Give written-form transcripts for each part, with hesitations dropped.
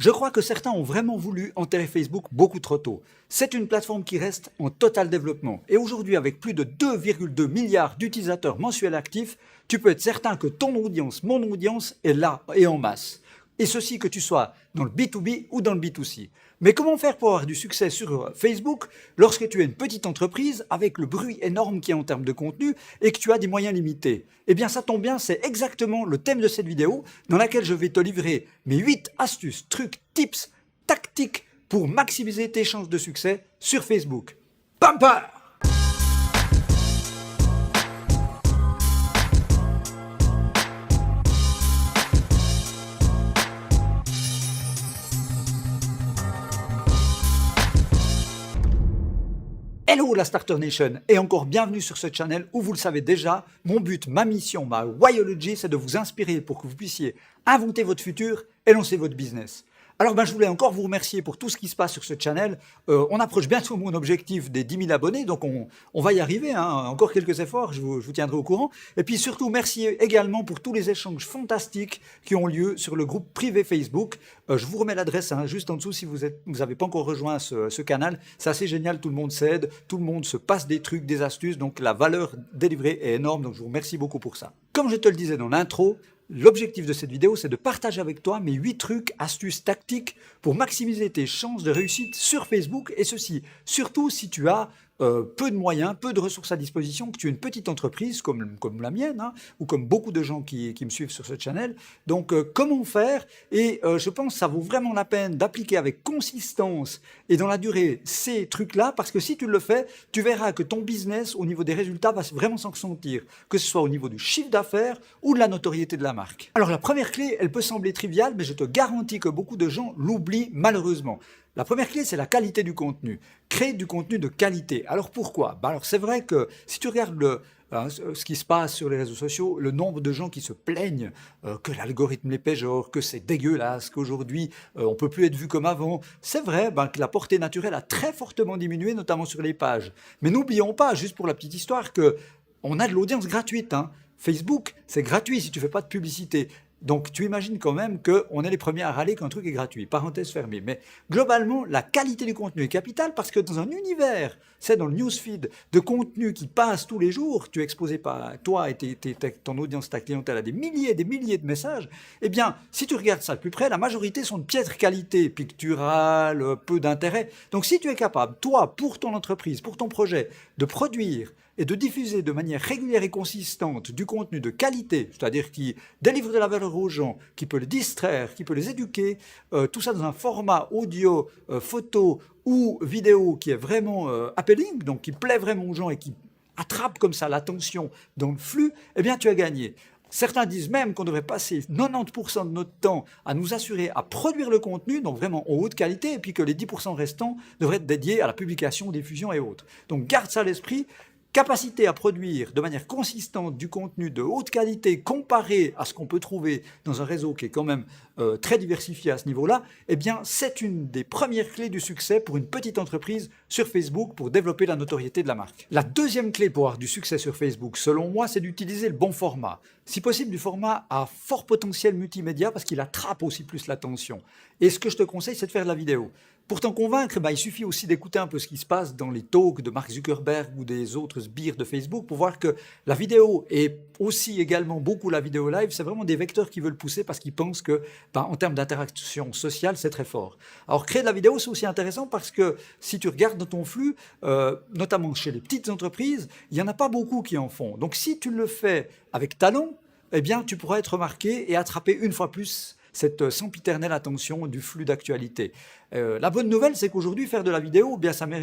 Je crois que certains ont vraiment voulu enterrer Facebook beaucoup trop tôt. C'est une plateforme qui reste en total développement. Et aujourd'hui, avec plus de 2,2 milliards d'utilisateurs mensuels actifs, tu peux être certain que ton audience, mon audience, est là et en masse. Et ceci que tu sois dans le B2B ou dans le B2C. Mais comment faire pour avoir du succès sur Facebook lorsque tu es une petite entreprise avec le bruit énorme qu'il y a en termes de contenu et que tu as des moyens limités? Eh bien ça tombe bien, c'est exactement le thème de cette vidéo dans laquelle je vais te livrer mes 8 astuces, trucs, tips, tactiques pour maximiser tes chances de succès sur Facebook. Bumper! Hello la Starter Nation et encore bienvenue sur ce channel où vous le savez déjà, mon but, ma mission, ma whyology, c'est de vous inspirer pour que vous puissiez inventer votre futur et lancer votre business. Alors je voulais encore vous remercier pour tout ce qui se passe sur ce channel. On approche bientôt mon objectif des 10 000 abonnés, donc on va y arriver, hein. Encore quelques efforts, je vous tiendrai au courant. Et puis surtout, merci également pour tous les échanges fantastiques qui ont lieu sur le groupe privé Facebook. Je vous remets l'adresse juste en dessous si vous n'avez pas encore rejoint ce canal. C'est assez génial, tout le monde s'aide, tout le monde se passe des trucs, des astuces, donc la valeur délivrée est énorme, donc je vous remercie beaucoup pour ça. Comme je te le disais dans l'intro, l'objectif de cette vidéo, c'est de partager avec toi mes 8 trucs, astuces, tactiques pour maximiser tes chances de réussite sur Facebook et ceci, surtout si tu as peu de moyens, peu de ressources à disposition, que tu es une petite entreprise comme la mienne, hein, ou comme beaucoup de gens qui me suivent sur ce channel. Donc comment faire? Et je pense que ça vaut vraiment la peine d'appliquer avec consistance et dans la durée ces trucs-là, parce que si tu le fais, tu verras que ton business au niveau des résultats va vraiment s'en ressentir, que ce soit au niveau du chiffre d'affaires ou de la notoriété de la marque. Alors la première clé, elle peut sembler triviale, mais je te garantis que beaucoup de gens l'oublient malheureusement. La première clé, c'est la qualité du contenu. Créer du contenu de qualité. Alors pourquoi? Alors c'est vrai que si tu regardes ce qui se passe sur les réseaux sociaux, le nombre de gens qui se plaignent que l'algorithme les péjore, que c'est dégueulasse, qu'aujourd'hui on ne peut plus être vu comme avant, c'est vrai que la portée naturelle a très fortement diminué, notamment sur les pages. Mais n'oublions pas, juste pour la petite histoire, qu'on a de l'audience gratuite, hein. Facebook, c'est gratuit si tu ne fais pas de publicité. Donc tu imagines quand même qu'on est les premiers à râler qu'un truc est gratuit, parenthèse fermée. Mais globalement, la qualité du contenu est capitale parce que dans un univers, c'est dans le newsfeed, de contenu qui passe tous les jours, tu es exposé par toi et ton audience, ta clientèle à des milliers et des milliers de messages, eh bien, si tu regardes ça de plus près, la majorité sont de piètre qualité, picturale, peu d'intérêt. Donc si tu es capable, toi, pour ton entreprise, pour ton projet, de produire et de diffuser de manière régulière et consistante du contenu de qualité, c'est-à-dire qui délivre de la valeur aux gens, qui peut les distraire, qui peut les éduquer, tout ça dans un format audio, photo ou vidéo qui est vraiment appealing, donc qui plaît vraiment aux gens et qui attrape comme ça l'attention dans le flux, eh bien tu as gagné. Certains disent même qu'on devrait passer 90% de notre temps à nous assurer à produire le contenu, donc vraiment en haute qualité, et puis que les 10% restants devraient être dédiés à la publication, diffusion et autres. Donc garde ça à l'esprit. Capacité à produire de manière consistante du contenu de haute qualité comparé à ce qu'on peut trouver dans un réseau qui est quand même très diversifié à ce niveau-là, eh bien c'est une des premières clés du succès pour une petite entreprise sur Facebook pour développer la notoriété de la marque. La deuxième clé pour avoir du succès sur Facebook, selon moi, c'est d'utiliser le bon format. Si possible, du format à fort potentiel multimédia parce qu'il attrape aussi plus l'attention. Et ce que je te conseille, c'est de faire de la vidéo. Pour t'en convaincre, il suffit aussi d'écouter un peu ce qui se passe dans les talks de Mark Zuckerberg ou des autres sbires de Facebook pour voir que la vidéo et aussi également beaucoup la vidéo live, c'est vraiment des vecteurs qui veulent pousser parce qu'ils pensent que, en termes d'interaction sociale, c'est très fort. Alors créer de la vidéo, c'est aussi intéressant parce que si tu regardes dans ton flux, notamment chez les petites entreprises, il n'y en a pas beaucoup qui en font. Donc si tu le fais avec talent, eh bien tu pourras être remarqué et attraper une fois plus cette sempiternelle attention du flux d'actualité. La bonne nouvelle, c'est qu'aujourd'hui, faire de la vidéo,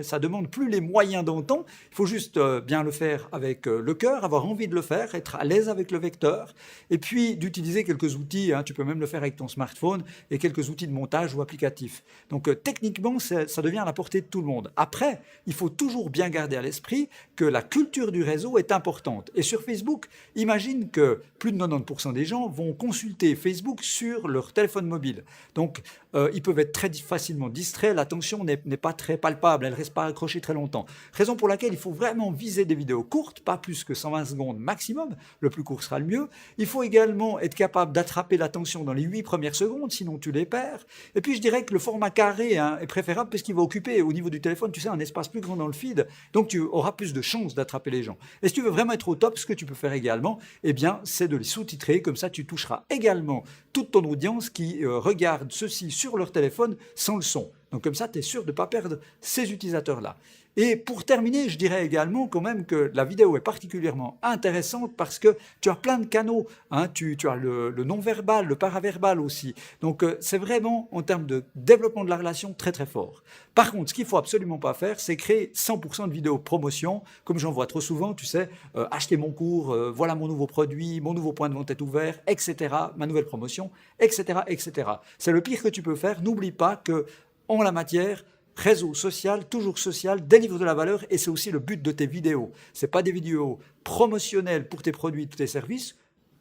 ça demande plus les moyens d'antan. Il faut juste bien le faire avec le cœur, avoir envie de le faire, être à l'aise avec le vecteur, et puis d'utiliser quelques outils. Hein, tu peux même le faire avec ton smartphone et quelques outils de montage ou applicatifs. Donc techniquement, ça devient à la portée de tout le monde. Après, il faut toujours bien garder à l'esprit que la culture du réseau est importante. Et sur Facebook, imagine que plus de 90% des gens vont consulter Facebook sur leur téléphone mobile. Donc, ils peuvent être très facilement distraits, l'attention n'est pas très palpable, elle ne reste pas accrochée très longtemps. Raison pour laquelle il faut vraiment viser des vidéos courtes, pas plus que 120 secondes maximum, le plus court sera le mieux. Il faut également être capable d'attraper l'attention dans les 8 premières secondes, sinon tu les perds. Et puis je dirais que le format carré est préférable parce qu'il va occuper au niveau du téléphone, tu sais, un espace plus grand dans le feed, donc tu auras plus de chances d'attraper les gens. Et si tu veux vraiment être au top, ce que tu peux faire également, eh bien, c'est de les sous-titrer, comme ça tu toucheras également toute ton audience qui regarde ceci sur leur téléphone sans le son. Donc comme ça, tu es sûr de ne pas perdre ces utilisateurs-là. Et pour terminer, je dirais également quand même que la vidéo est particulièrement intéressante parce que tu as plein de canaux. Hein, tu as le non-verbal, le paraverbal aussi. Donc c'est vraiment, en termes de développement de la relation, très très fort. Par contre, ce qu'il ne faut absolument pas faire, c'est créer 100% de vidéos promotion, comme j'en vois trop souvent, tu sais, acheter mon cours, voilà mon nouveau produit, mon nouveau point de vente est ouvert, etc., ma nouvelle promotion, etc., etc. C'est le pire que tu peux faire. N'oublie pas que, en la matière, réseau social, toujours social, délivre de la valeur et c'est aussi le but de tes vidéos. Ce n'est pas des vidéos promotionnelles pour tes produits, pour tes services,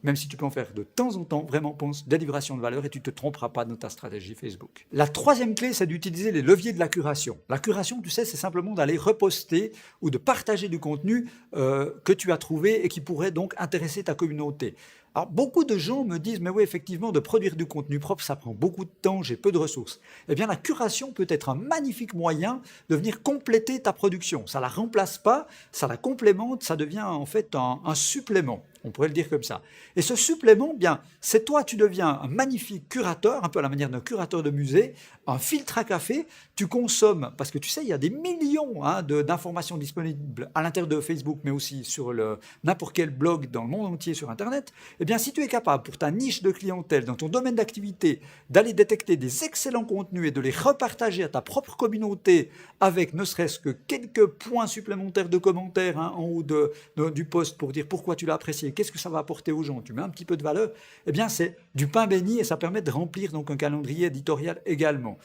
même si tu peux en faire de temps en temps, vraiment pense délivration de valeur et tu ne te tromperas pas dans ta stratégie Facebook. La troisième clé, c'est d'utiliser les leviers de la curation. La curation, tu sais, c'est simplement d'aller reposter ou de partager du contenu que tu as trouvé et qui pourrait donc intéresser ta communauté. Alors, beaucoup de gens me disent, mais oui, effectivement, de produire du contenu propre, ça prend beaucoup de temps, j'ai peu de ressources. Eh bien, la curation peut être un magnifique moyen de venir compléter ta production. Ça ne la remplace pas, ça la complémente, ça devient en fait un supplément. On pourrait le dire comme ça. Et ce supplément, bien, c'est toi, tu deviens un magnifique curateur, un peu à la manière d'un curateur de musée, un filtre à café, tu consommes, parce que tu sais, il y a des millions d'informations disponibles à l'intérieur de Facebook, mais aussi sur n'importe quel blog dans le monde entier sur Internet. Eh bien, si tu es capable, pour ta niche de clientèle, dans ton domaine d'activité, d'aller détecter des excellents contenus et de les repartager à ta propre communauté avec ne serait-ce que quelques points supplémentaires de commentaires en haut du post pour dire pourquoi tu l'as apprécié, qu'est-ce que ça va apporter aux gens, tu mets un petit peu de valeur, eh bien c'est du pain béni et ça permet de remplir donc un calendrier éditorial également.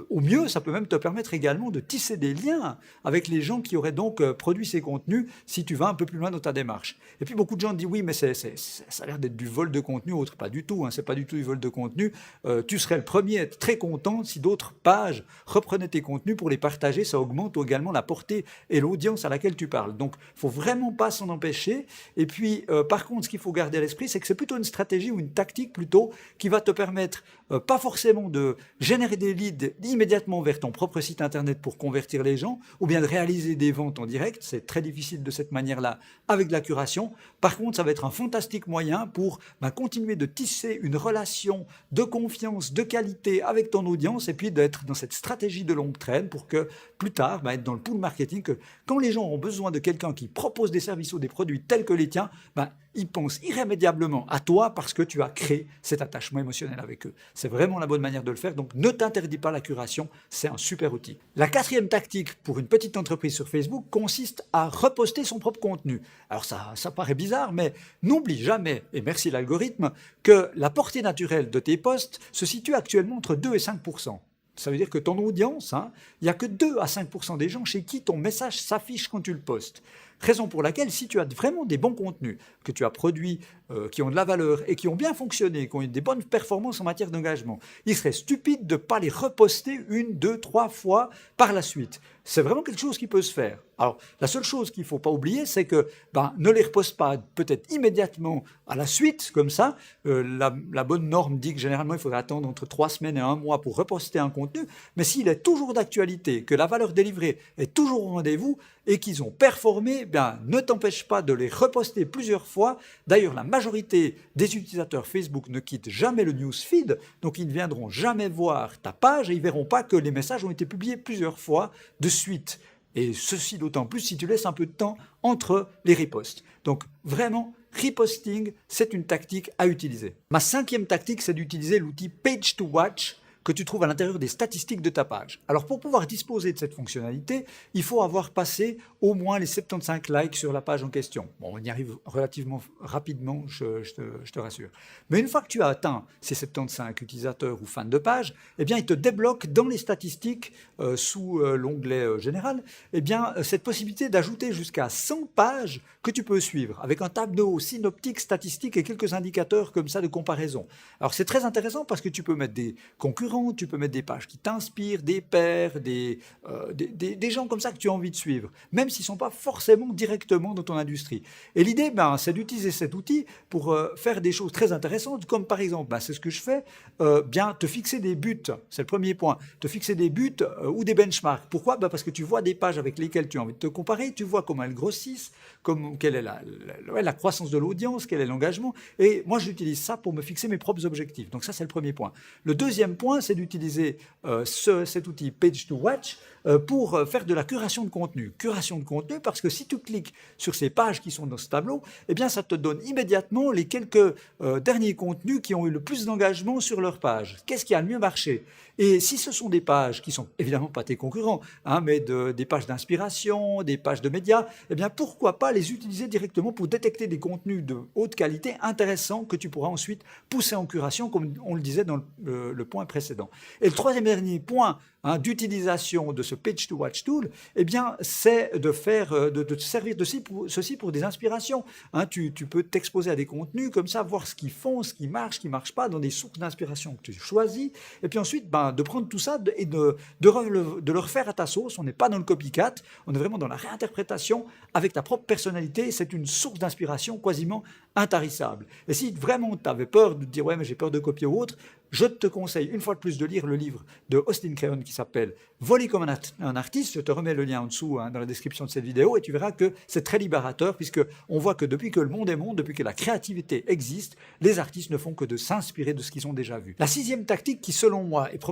Au mieux, ça peut même te permettre également de tisser des liens avec les gens qui auraient donc produit ces contenus si tu vas un peu plus loin dans ta démarche. Et puis beaucoup de gens disent oui, mais ça a l'air d'être du vol de contenu ou autre. Pas du tout, c'est pas du tout du vol de contenu. Tu serais le premier à être très content si d'autres pages reprenaient tes contenus pour les partager. Ça augmente également la portée et l'audience à laquelle tu parles. Donc, il ne faut vraiment pas s'en empêcher. Et puis, par contre, ce qu'il faut garder à l'esprit, c'est que c'est plutôt une stratégie ou une tactique plutôt qui va te permettre pas forcément de générer des leads immédiatement vers ton propre site internet pour convertir les gens, ou bien de réaliser des ventes en direct. C'est très difficile de cette manière-là avec la curation. Par contre, ça va être un fantastique moyen pour continuer de tisser une relation de confiance, de qualité avec ton audience et puis d'être dans cette stratégie de longue traîne pour que plus tard, être dans le pool marketing, que quand les gens auront besoin de quelqu'un qui propose des services ou des produits tels que les tiens, ils pensent irrémédiablement à toi parce que tu as créé cet attachement émotionnel avec eux. C'est vraiment la bonne manière de le faire, donc ne t'interdis pas la curation, c'est un super outil. La quatrième tactique pour une petite entreprise sur Facebook consiste à reposter son propre contenu. Alors ça paraît bizarre, mais n'oublie jamais, et merci l'algorithme, que la portée naturelle de tes posts se situe actuellement entre 2 et 5%. Ça veut dire que ton audience, il n'y a que 2 à 5% des gens chez qui ton message s'affiche quand tu le postes. Raison pour laquelle, si tu as vraiment des bons contenus que tu as produits, qui ont de la valeur et qui ont bien fonctionné, qui ont eu des bonnes performances en matière d'engagement, il serait stupide de ne pas les reposter 1, 2, 3 fois par la suite. C'est vraiment quelque chose qui peut se faire. Alors, la seule chose qu'il ne faut pas oublier, c'est que ne les reposte pas peut-être immédiatement à la suite, comme ça. La bonne norme dit que généralement, il faudrait attendre entre 3 semaines et 1 mois pour reposter un contenu. Mais s'il est toujours d'actualité, que la valeur délivrée est toujours au rendez-vous et qu'ils ont performé, ne t'empêche pas de les reposter plusieurs fois. D'ailleurs, la majorité des utilisateurs Facebook ne quittent jamais le newsfeed, donc ils ne viendront jamais voir ta page et ils ne verront pas que les messages ont été publiés plusieurs fois de suite. Et ceci d'autant plus si tu laisses un peu de temps entre les reposts. Donc vraiment, reposting, c'est une tactique à utiliser. Ma 5e tactique, c'est d'utiliser l'outil Page to Watch que tu trouves à l'intérieur des statistiques de ta page. Alors pour pouvoir disposer de cette fonctionnalité, il faut avoir passé au moins les 75 likes sur la page en question. Bon, on y arrive relativement rapidement, je te rassure. Mais une fois que tu as atteint ces 75 utilisateurs ou fans de page, eh bien, il te débloque dans les statistiques sous l'onglet général, eh bien, cette possibilité d'ajouter jusqu'à 100 pages que tu peux suivre avec un tableau synoptique, statistique et quelques indicateurs comme ça de comparaison. Alors c'est très intéressant parce que tu peux mettre des concurrents, tu peux mettre des pages qui t'inspirent, des pairs, des gens comme ça que tu as envie de suivre, même s'ils ne sont pas forcément directement dans ton industrie. Et l'idée, c'est d'utiliser cet outil pour faire des choses très intéressantes, comme par exemple, c'est ce que je fais, bien te fixer des buts, c'est le premier point, te fixer des buts ou des benchmarks. Pourquoi? Parce que tu vois des pages avec lesquelles tu as envie de te comparer, tu vois comment elles grossissent, quelle est la croissance de l'audience, quel est l'engagement, et moi j'utilise ça pour me fixer mes propres objectifs. Donc ça c'est le premier point. Le deuxième point, c'est d'utiliser cet outil Page to Watch pour faire de la curation de contenu. Curation de contenu parce que si tu cliques sur ces pages qui sont dans ce tableau, eh bien ça te donne immédiatement les quelques derniers contenus qui ont eu le plus d'engagement sur leur page. Qu'est-ce qui a le mieux marché? Et si ce sont des pages qui sont évidemment pas tes concurrents, mais des pages d'inspiration, des pages de médias, eh bien pourquoi pas les utiliser directement pour détecter des contenus de haute qualité intéressants que tu pourras ensuite pousser en curation, comme on le disait dans le point précédent. Et le troisième et dernier point d'utilisation de ce Page to Watch tool, eh bien, c'est de te servir de ceci pour des inspirations. Tu peux t'exposer à des contenus comme ça, voir ce qu'ils font, ce qui marche pas, dans des sources d'inspiration que tu choisis, et puis ensuite de prendre tout ça et de le refaire à ta sauce. On n'est pas dans le copycat, on est vraiment dans la réinterprétation avec ta propre personnalité. C'est une source d'inspiration quasiment intarissable. Et si vraiment tu avais peur de te dire « ouais, mais j'ai peur de copier ou autre », je te conseille une fois de plus de lire le livre de Austin Kleon qui s'appelle « Voler comme un artiste ». Je te remets le lien en dessous dans la description de cette vidéo et tu verras que c'est très libérateur puisqu'on voit que depuis que le monde est monde, depuis que la créativité existe, les artistes ne font que de s'inspirer de ce qu'ils ont déjà vu. La sixième tactique qui, selon moi, est probablement